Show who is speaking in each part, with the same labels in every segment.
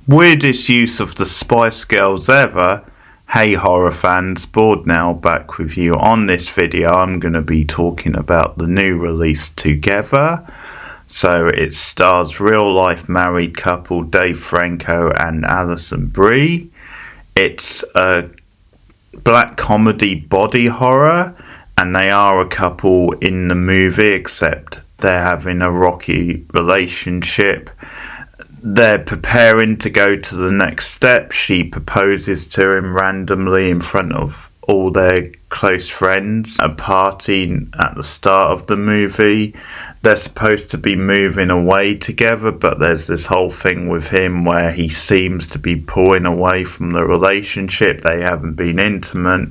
Speaker 1: Weirdest use of the Spice Girls ever. Hey horror fans, Bored Now back with you. On this video I'm going to be talking about the new release Together. So it stars real life married couple Dave Franco and Alison Brie. It's a black comedy body horror, and they are a couple in the movie, except they're having a rocky relationship. They're preparing to go to the next step. She proposes to him randomly in front of all their close friends at a party at the start of the movie. They're supposed to be moving away together, but there's this whole thing with him where he seems to be pulling away from the relationship. They haven't been intimate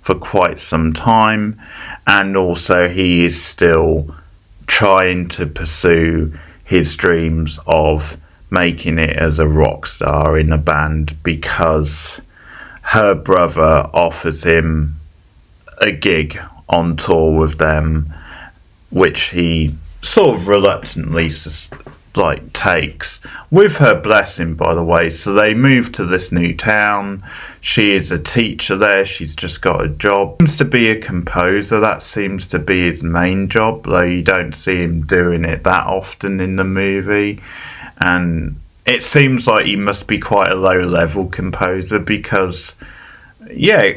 Speaker 1: for quite some time, and also he is still trying to pursue his dreams of making it as a rock star in a band, because her brother offers him a gig on tour with them, which he sort of reluctantly takes, with her blessing, by the way. So they move to this new town. She is a teacher there. She's just got a job. Seems to be a composer. That seems to be his main job, though you don't see him doing it that often in the movie. And it seems like he must be quite a low-level composer, because, yeah,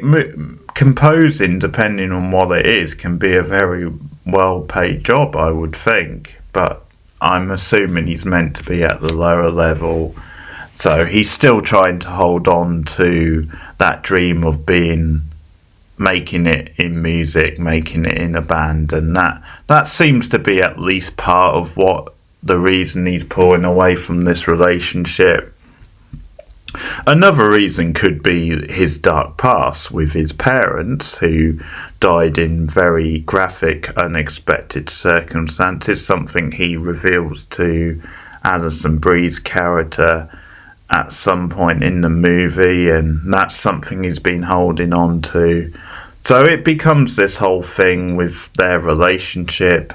Speaker 1: composing, depending on what it is, can be a very well-paid job, I would think. But I'm assuming he's meant to be at the lower level. So he's still trying to hold on to that dream of making it in music, making it in a band. And that seems to be at least part of what the reason he's pulling away from this relationship. Another reason could be his dark past with his parents, who died in very graphic, unexpected circumstances, something he reveals to Alison Brie's character at some point in the movie, and that's something he's been holding on to. So it becomes this whole thing with their relationship,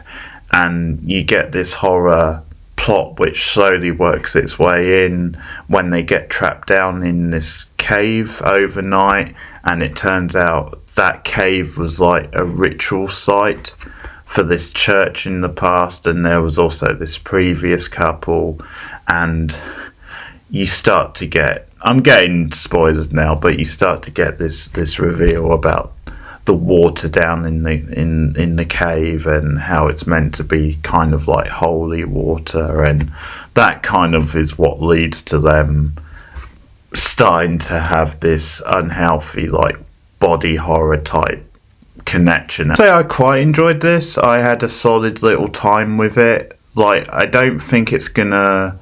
Speaker 1: and you get this horror plot which slowly works its way in when they get trapped down in this cave overnight, and it turns out that cave was like a ritual site for this church in the past, and there was also this previous couple. And you start to get, I'm getting spoilers now, but you start to get this reveal about the water down in the cave, and how it's meant to be kind of like holy water, and that kind of is what leads to them starting to have this unhealthy like body horror type connection. I'd say I quite enjoyed this. I had a solid little time with it. Like, I don't think it's gonna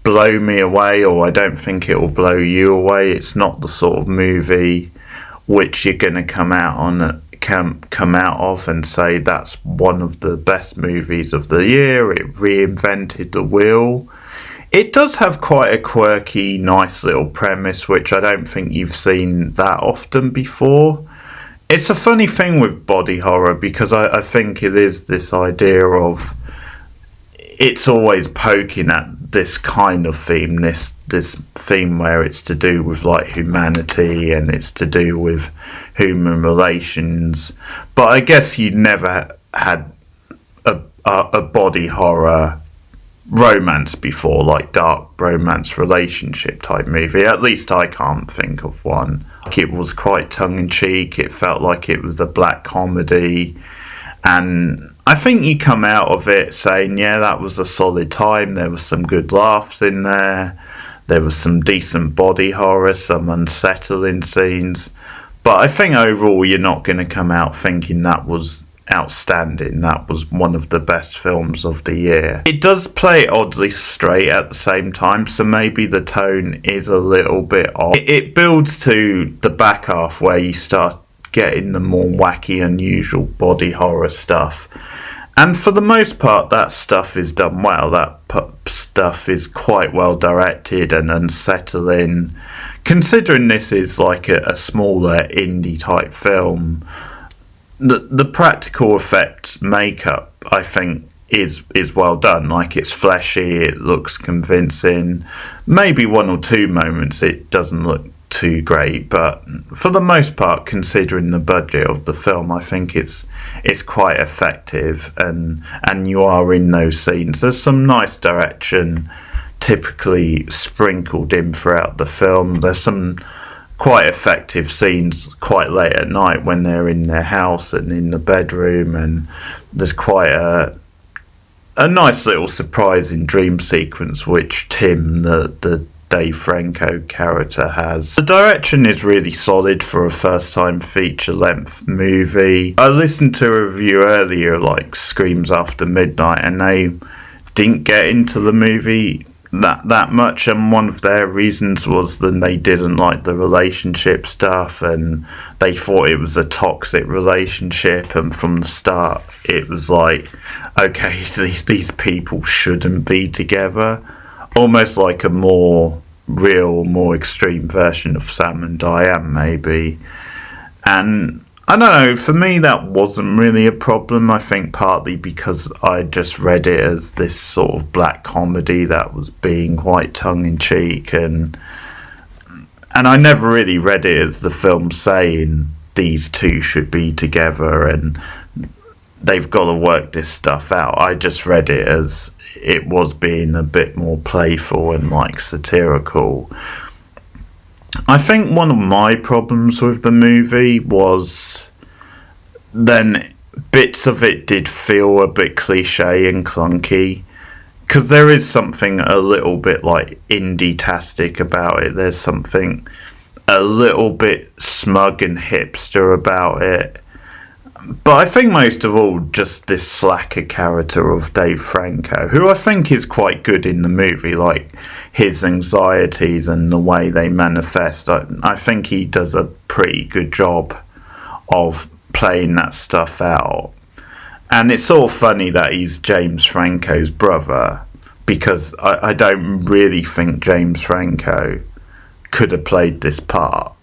Speaker 1: blow me away, or I don't think it will blow you away. It's not the sort of movie which you're going to come out of and say that's one of the best movies of the year. It reinvented the wheel. It does have quite a quirky, nice little premise, which I don't think you've seen that often before. It's a funny thing with body horror, because I think it is this idea of, it's always poking at this kind of theme, this theme where it's to do with like humanity, and it's to do with human relations. But I guess you never had a body horror romance before, like dark romance relationship type movie. At least I can't think of one. It was quite tongue-in-cheek. It felt like it was a black comedy, and I think you come out of it saying, yeah, that was a solid time. There was some good laughs in there. There was some decent body horror, some unsettling scenes. But I think overall you're not going to come out thinking that was outstanding. That was one of the best films of the year. It does play oddly straight at the same time, so maybe the tone is a little bit off. It builds to the back half where you start getting the more wacky, unusual body horror stuff. And for the most part, that stuff is done well. That stuff is quite well directed and unsettling. Considering this is like a smaller indie type film, the practical effects makeup, I think, is well done. Like, it's fleshy, it looks convincing. Maybe one or two moments it doesn't look too great, but for the most part, considering the budget of the film, I think it's quite effective, and you are in those scenes. There's some nice direction typically sprinkled in throughout the film. There's some quite effective scenes quite late at night when they're in their house and in the bedroom, and there's quite a nice little surprising dream sequence which Tim, the Dave Franco character, has. The direction is really solid for a first-time feature-length movie. I listened to a review earlier, like Screams After Midnight, and they didn't get into the movie that much, and one of their reasons was that they didn't like the relationship stuff, and they thought it was a toxic relationship, and from the start it was like, okay, so these people shouldn't be together. Almost like a more real, more extreme version of Sam and Diane, maybe. And I don't know, for me that wasn't really a problem. I think partly because I just read it as this sort of black comedy that was being quite tongue-in-cheek, and I never really read it as the film saying these two should be together and they've got to work this stuff out. I just read it as it was being a bit more playful and like satirical. I think one of my problems with the movie was then bits of it did feel a bit cliche and clunky, because there is something a little bit like indie-tastic about it. There's something a little bit smug and hipster about it. But I think most of all, just this slacker character of Dave Franco, who I think is quite good in the movie, like his anxieties and the way they manifest. I think he does a pretty good job of playing that stuff out. And it's all funny that he's James Franco's brother, because I don't really think James Franco could have played this part.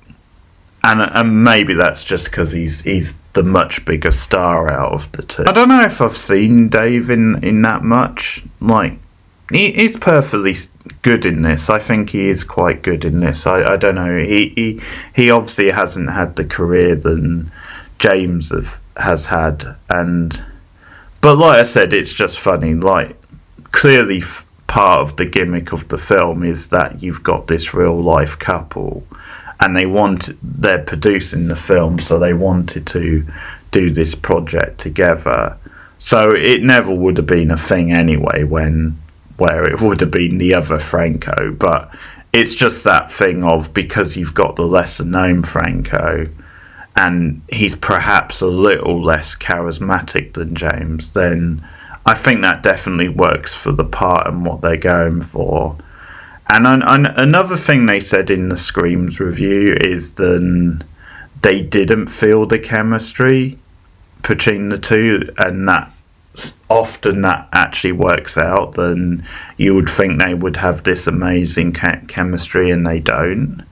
Speaker 1: And maybe that's just because he's the much bigger star out of the two. I don't know if I've seen Dave in that much. Like, he's perfectly good in this. I think he is quite good in this. I don't know. He obviously hasn't had the career that James has had. But like I said, it's just funny. Like, clearly part of the gimmick of the film is that you've got this real life couple, and they're producing the film, so they wanted to do this project together. So it never would have been a thing anyway where it would have been the other Franco. But it's just that thing of, because you've got the lesser known Franco and he's perhaps a little less charismatic than James, then I think that definitely works for the part and what they're going for. And another thing they said in the Screams review is that they didn't feel the chemistry between the two, and that often that actually works out. Then you would think they would have this amazing chemistry, and they don't.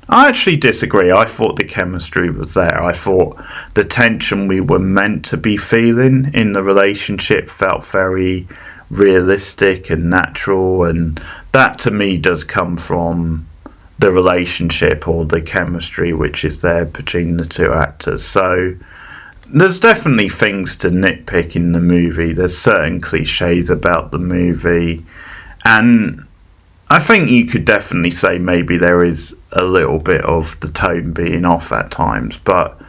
Speaker 1: I actually disagree. I thought the chemistry was there. I thought the tension we were meant to be feeling in the relationship felt very realistic and natural, and that to me does come from the relationship or the chemistry which is there between the two actors. So there's definitely things to nitpick in the movie. There's certain cliches about the movie, and I think you could definitely say maybe there is a little bit of the tone being off at times, but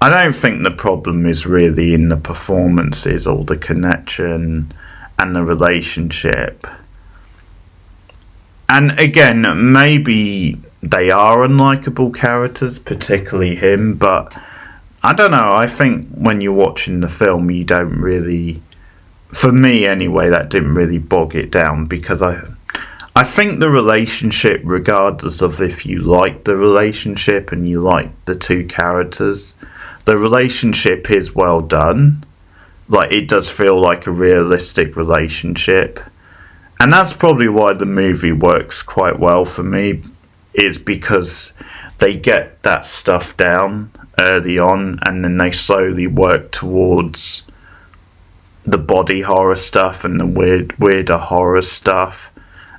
Speaker 1: I don't think the problem is really in the performances or the connection and the relationship. And again, maybe they are unlikable characters, particularly him, but I don't know. I think when you're watching the film, you don't really, for me anyway, that didn't really bog it down, because I think the relationship, regardless of if you like the relationship and you like the two characters, the relationship is well done. Like, it does feel like a realistic relationship. And that's probably why the movie works quite well for me, is because they get that stuff down early on, and then they slowly work towards the body horror stuff and the weirder horror stuff.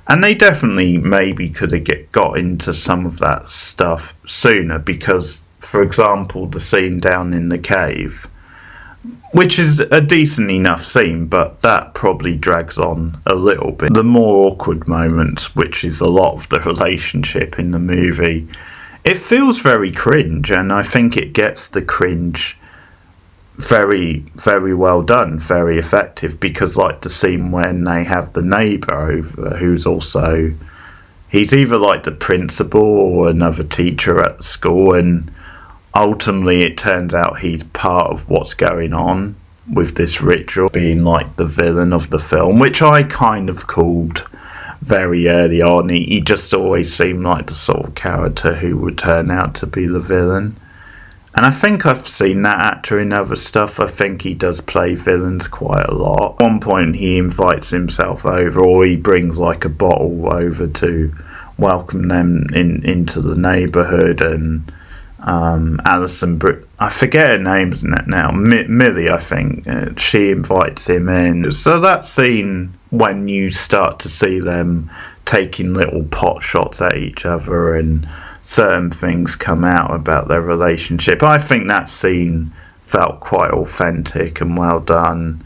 Speaker 1: And they definitely maybe could have got into some of that stuff sooner, because, for example, the scene down in the cave, which is a decent enough scene, but that probably drags on a little bit. The more awkward moments, which is a lot of the relationship in the movie, it feels very cringe, and I think it gets the cringe very, very well done, very effective, because like the scene when they have the neighbour over, he's either like the principal or another teacher at the school, and ultimately it turns out he's part of what's going on with this ritual, being like the villain of the film, which I kind of called very early on. He just always seemed like the sort of character who would turn out to be the villain. And I think I've seen that actor in other stuff. I think he does play villains quite a lot. At one point he invites himself over, or he brings like a bottle over to welcome them into the neighbourhood, and Alison I forget her name now, Millie I think, she invites him in. So that scene when you start to see them taking little pot shots at each other and certain things come out about their relationship, I think that scene felt quite authentic and well done.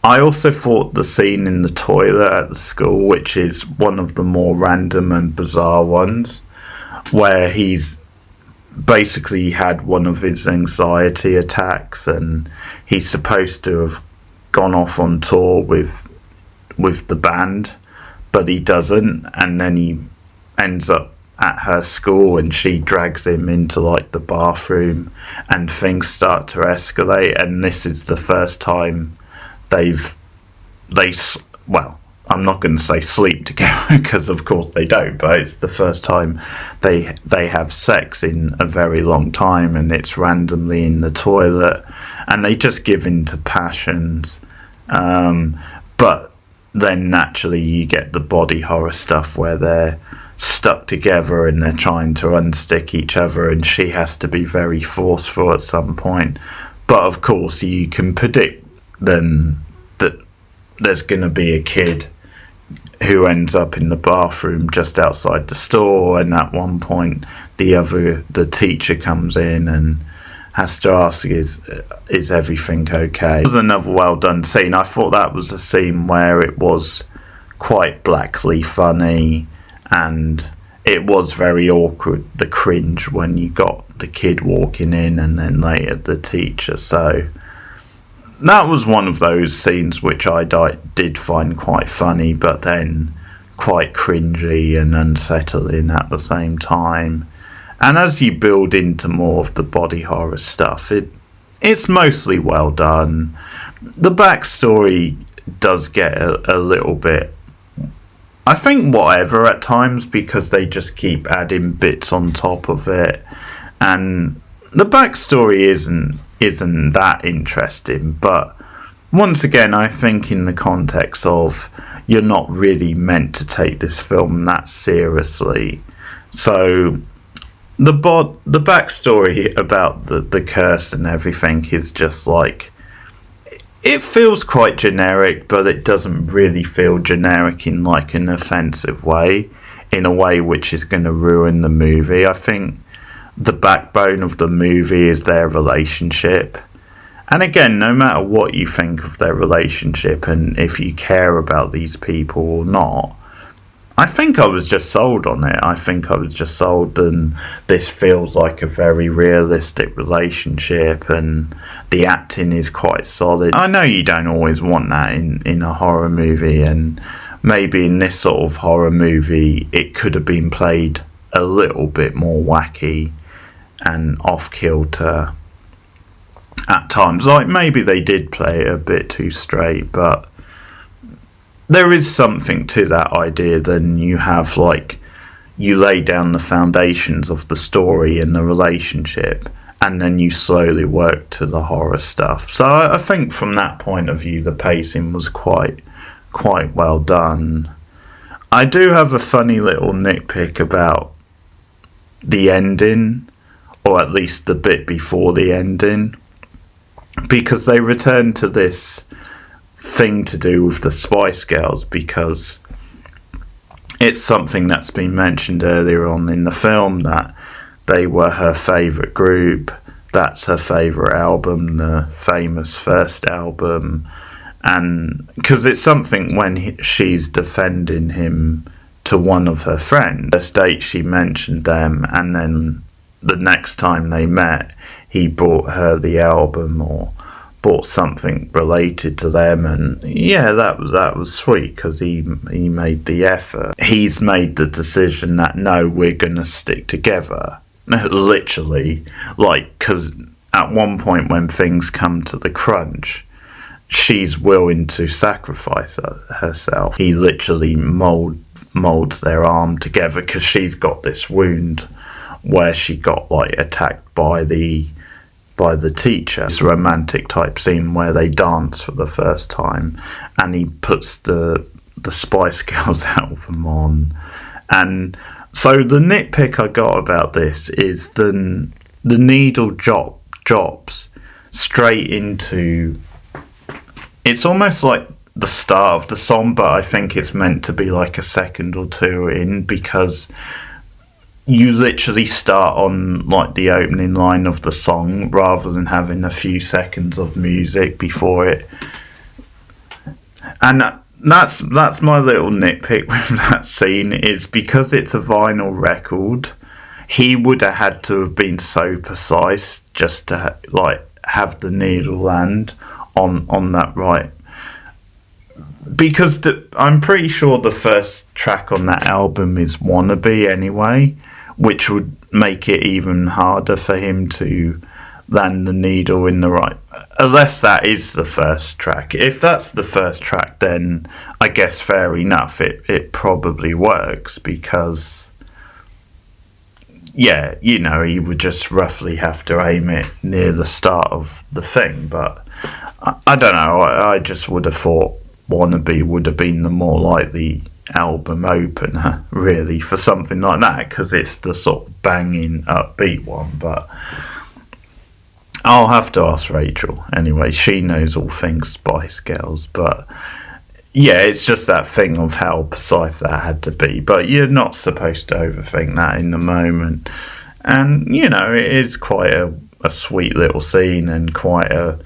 Speaker 1: I also thought the scene in the toilet at the school, which is one of the more random and bizarre ones, where he's basically had one of his anxiety attacks and he's supposed to have gone off on tour with the band, but he doesn't, and then he ends up at her school and she drags him into like the bathroom and things start to escalate, and this is the first time well, I'm not going to say sleep together because of course they don't, but it's the first time they have sex in a very long time, and it's randomly in the toilet and they just give in to passions, but then naturally you get the body horror stuff where they're stuck together and they're trying to unstick each other, and she has to be very forceful at some point. But of course you can predict then that there's going to be a kid who ends up in the bathroom just outside the store, and at one point the teacher comes in and has to ask, is everything okay? It was another well done scene. I thought that was a scene where it was quite blackly funny, and it was very awkward, the cringe when you got the kid walking in and then later the teacher. So that was one of those scenes which I did find quite funny, but then quite cringy and unsettling at the same time. And as you build into more of the body horror stuff, it's mostly well done. The backstory does get a little bit, I think, whatever at times, because they just keep adding bits on top of it, and the backstory isn't that interesting. But once again, I think in the context of you're not really meant to take this film that seriously, so the backstory about the curse and everything is just like, it feels quite generic, but it doesn't really feel generic in like an offensive way, in a way which is going to ruin the movie. I think the backbone of the movie is their relationship. And again, no matter what you think of their relationship and if you care about these people or not, I think I was just sold on it. I think I was just sold, and this feels like a very realistic relationship, and the acting is quite solid. I know you don't always want that in a horror movie, and maybe in this sort of horror movie it could have been played a little bit more wacky and off-kilter at times. Like maybe they did play it a bit too straight, but there is something to that idea. Then you have like, you lay down the foundations of the story and the relationship, and then you slowly work to the horror stuff. So I think from that point of view the pacing was quite well done. I do have a funny little nitpick about the ending, or at least the bit before the ending, because they return to this thing to do with the Spice Girls, because it's something that's been mentioned earlier on in the film, that they were her favourite group. That's her favourite album, the famous first album. And because it's something when she's defending him to one of her friends, the state she mentioned them, and then the next time they met, he brought her the album or bought something related to them. And yeah, that was sweet, because he made the effort. He's made the decision that no, we're gonna stick together. Literally, like, because at one point when things come to the crunch, she's willing to sacrifice herself. He literally molds their arm together, because she's got this wound where she got like attacked by the teacher. It's a romantic type scene where they dance for the first time, and he puts the Spice Girls album on. And so the nitpick I got about this is the needle drops straight into, it's almost like the start of the song, but I think it's meant to be like a second or two in, because you literally start on like the opening line of the song rather than having a few seconds of music before it. And that's my little nitpick with that scene, is because it's a vinyl record, he would have had to have been so precise just to like have the needle land on that right. Because I'm pretty sure the first track on that album is Wannabe anyway, which would make it even harder for him to land the needle in the right, unless that is the first track. If that's the first track, then I guess fair enough, it probably works, because yeah, you know, he would just roughly have to aim it near the start of the thing. But I don't know, I just would have thought Wannabe would have been the more likely album opener, really, for something like that, because it's the sort of banging upbeat one. But I'll have to ask Rachel anyway, she knows all things Spice Girls. But yeah, it's just that thing of how precise that had to be, but you're not supposed to overthink that in the moment. And you know, it is quite a sweet little scene, and quite a,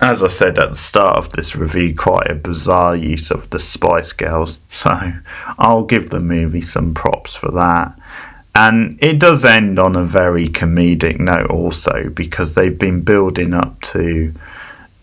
Speaker 1: as I said at the start of this review, quite a bizarre use of the Spice Girls. So I'll give the movie some props for that. And it does end on a very comedic note also, because they've been building up to,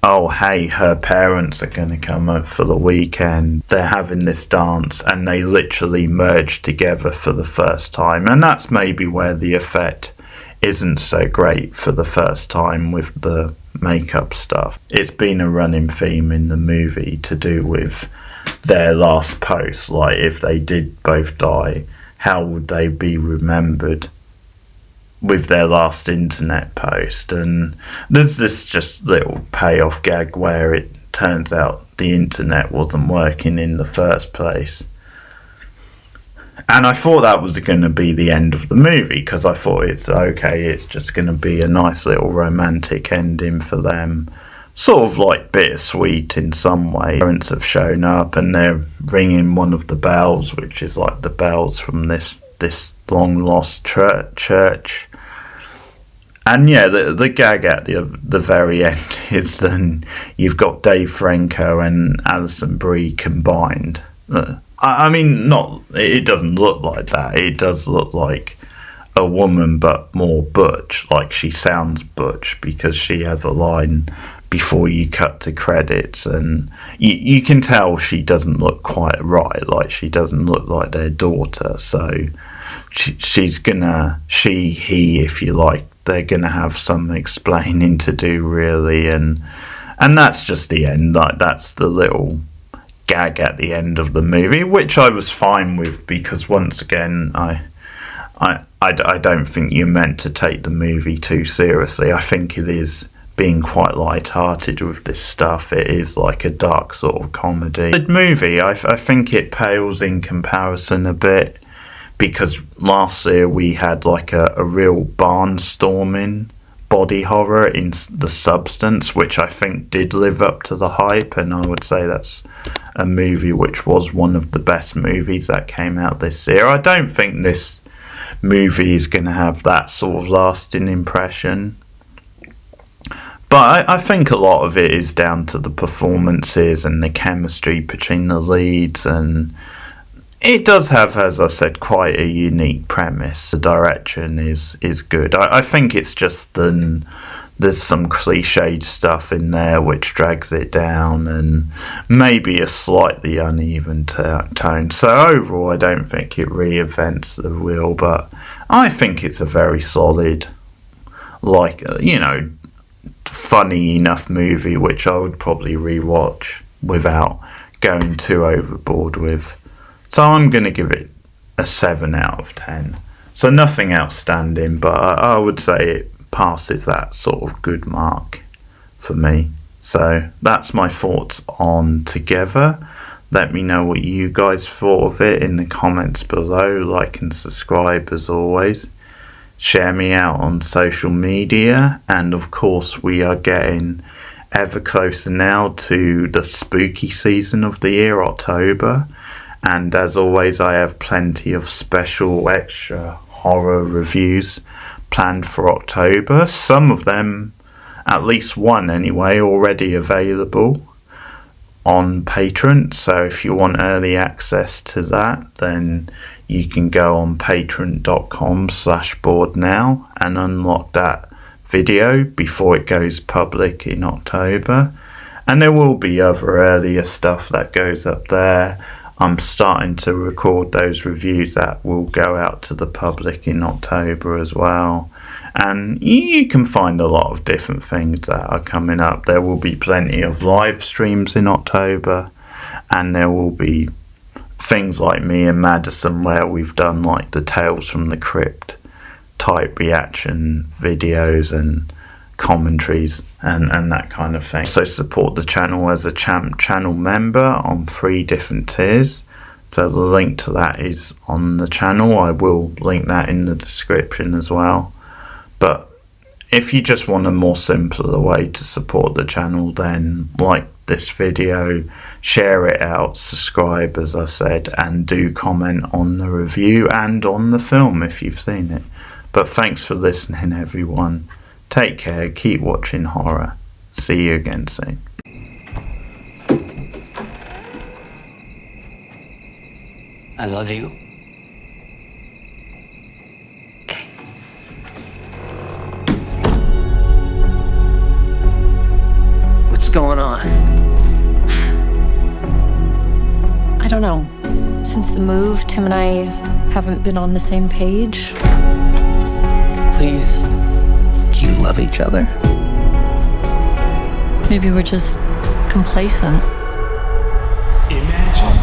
Speaker 1: oh hey, her parents are going to come up for the weekend. They're having this dance, and they literally merge together for the first time. And that's maybe where the effect isn't so great for the first time with the makeup stuff. It's been a running theme in the movie to do with their last post, like if they did both die, how would they be remembered with their last internet post. And there's this just little payoff gag where it turns out the internet wasn't working in the first place. And I thought that was going to be the end of the movie, because I thought it's okay, it's just going to be a nice little romantic ending for them. Sort of like bittersweet in some way. Parents have shown up and they're ringing one of the bells, which is like the bells from this long lost church. And yeah, the gag at the very end is then you've got Dave Franco and Alison Brie combined. I mean, it doesn't look like that. It does look like a woman, but more butch. Like, she sounds butch because she has a line before you cut to credits, and you can tell she doesn't look quite right. Like, she doesn't look like their daughter. So she's gonna, he, if you like, they're gonna have some explaining to do, really, and that's just the end. Like, that's the little gag at the end of the movie, which I was fine with, because once again, I don't think you're meant to take the movie too seriously. I think it is being quite light-hearted with this stuff. It is like a dark sort of comedy. Good movie. I think it pales in comparison a bit, because last year we had like a real barnstorming body horror in The Substance, which I think did live up to the hype, and I would say that's a movie which was one of the best movies that came out this year. I don't think this movie is going to have that sort of lasting impression, but I think a lot of it is down to the performances and the chemistry between the leads, and it does have, as I said, quite a unique premise. The direction is good. I think it's just there's some cliched stuff in there which drags it down, and maybe a slightly uneven tone. So overall, I don't think it reinvents the wheel, but I think it's a very solid, funny enough movie which I would probably rewatch without going too overboard with. So I'm going to give it a 7 out of 10. So nothing outstanding, but I would say it passes that sort of good mark for me. So that's my thoughts on Together. Let me know what you guys thought of it in the comments below. Like and subscribe as always. Share me out on social media. And of course, we are getting ever closer now to the spooky season of the year, October. And as always, I have plenty of special extra horror reviews planned for October. Some of them, at least one anyway, already available on Patreon. So if you want early access to that, then you can go on patreon.com/borednow and unlock that video before it goes public in October. And there will be other earlier stuff that goes up there. I'm starting to record those reviews that will go out to the public in October as well. And you can find a lot of different things that are coming up. There will be plenty of live streams in October, and there will be things like me and Madison where we've done like the Tales from the Crypt type reaction videos and commentaries and that kind of thing. So support the channel as a channel member on 3 different tiers. So the link to that is on the channel. I will link that in the description as well. But if you just want a more simpler way to support the channel, then like this video, share it out, subscribe as I said, and do comment on the review and on the film if you've seen it. But thanks for listening, everyone. Take care, keep watching horror. See you again soon.
Speaker 2: I love you.
Speaker 3: Okay.
Speaker 2: What's going on?
Speaker 3: I don't know. Since the move, Tim and I haven't been on the same page.
Speaker 2: Please. Do you love each other?
Speaker 3: Maybe we're just complacent.
Speaker 4: Imagine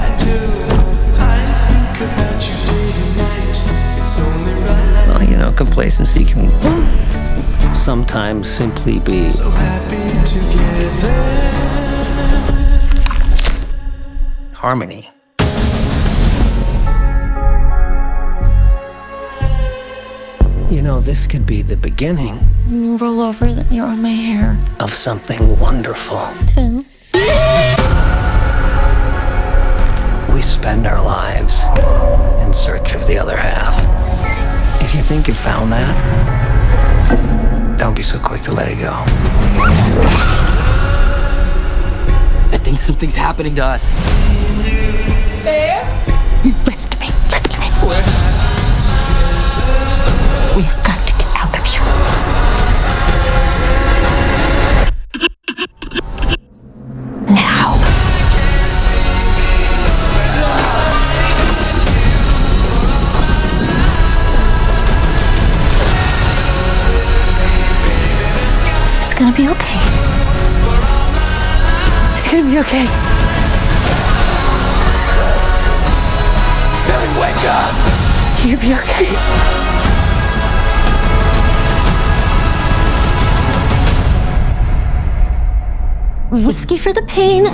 Speaker 4: I do. I think about you day and night. It's only right.
Speaker 2: Well, you know, complacency can sometimes simply be
Speaker 4: So happy together.
Speaker 2: harmony. You know, this could be the beginning
Speaker 3: When you roll over, then you're on my hair.
Speaker 2: of something wonderful.
Speaker 3: Tim.
Speaker 2: We spend our lives in search of the other half. If you think you found that, don't be so quick to let it go.
Speaker 5: I think something's happening to us.
Speaker 3: Listen to me. Listen to me. We've got to get out of here. Now. It's gonna be okay. It's gonna be okay.
Speaker 5: Billy, wake up!
Speaker 3: You'll be okay. Whiskey for the pain.